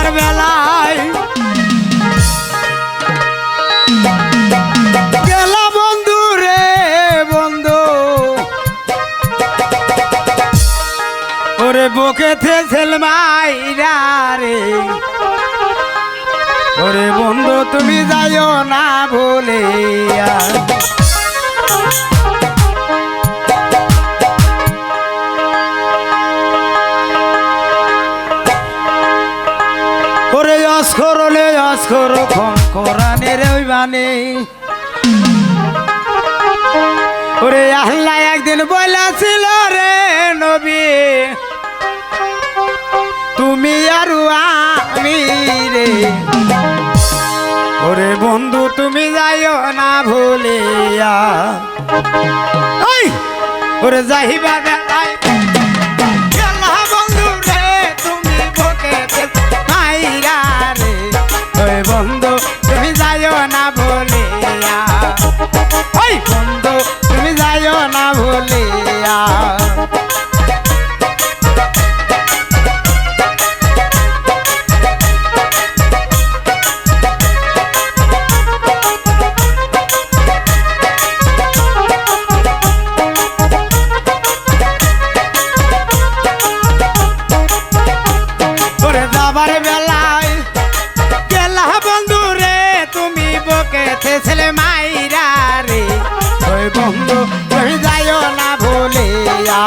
যাবার বেলায় গেলা বন্ধু রে বন্ধু, ওরে বুকেতে ছেলমাইরা রে, ওরে বন্ধু তুমি যাইও না ভুলিয়া। ওরে অস্করলে অস্কর কোরআনের ওই বাণী, ওরে আল্লাহ একদিন বলেছিল রে নবী তুমি আর আমি রে, ওরে বন্ধু তুমি যাইও না ভুলিয়া। ওরে যাইবা বেলায় গেলা বন্ধু রে তুমি বুকেতে মাইরা রে, ওই বন্ধু তুমি যাইও না ভুলিয়া। ওই বন্ধু তুমি যাইও না ভুলিয়া। যাবার বেলায় গেলা বন্ধু রে তুমি বুকেতে ছেলে মাইরা রে, ওই বন্ধু তুমি যাইও না ভুলিয়া।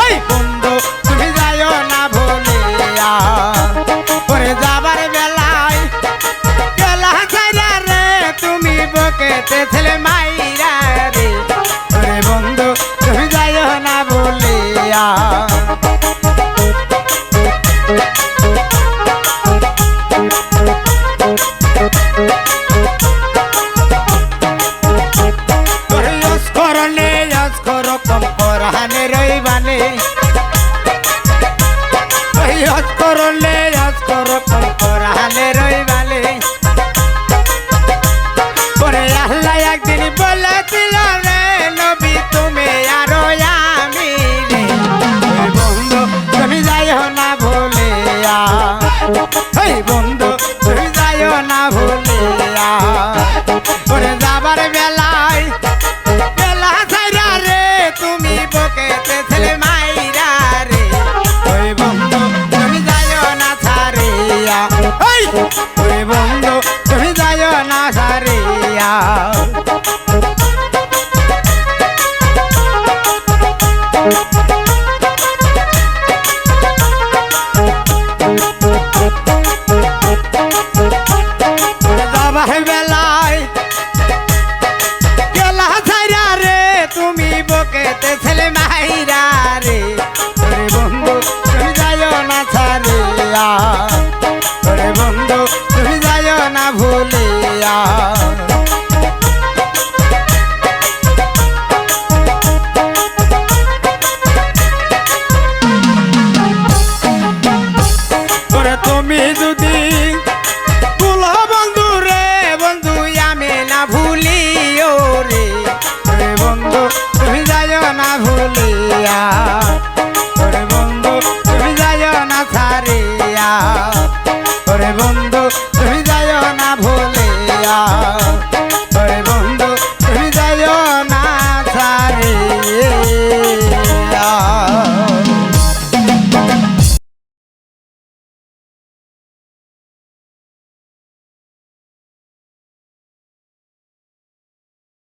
ওই বন্ধু তুমি যাইও না ভুলিয়া। ওরে যাবার বেলায় গেলা ছাইরা রে তুমি বুকেতে ছেলে মাইরা রে, ওরে বন্ধু তুমি যাইও না ভুলিয়া। করলে কোরআনে রইবালে, ওরে আল্লাহ একদিন বলেছিল রে নবী তুমি আর আমি রে, ওই বন্ধু তুমি যাইও না ভুলিয়া। ওই বন্ধু তুমি যাইও না ভুলিয়া। ওরে যাবার বেলায় গেলা ছাইরা রে তুমি বুকেতে ছেলে মাইরা রে, ওই বন্ধু তুমি যাইও না ছাড়িয়া। ওই বন্ধু তুমি যাইও না ছাড়িয়া। যাবার বেলায় গেলা ছাইরা রে তুমি বুকেতে ছেলে মাইরা রে, ওরে বন্ধু তুমি যাইও না ছাড়িয়া। ওরে বন্ধু তুমি যাইও না ভুলিয়া। ওরে তুমি যদি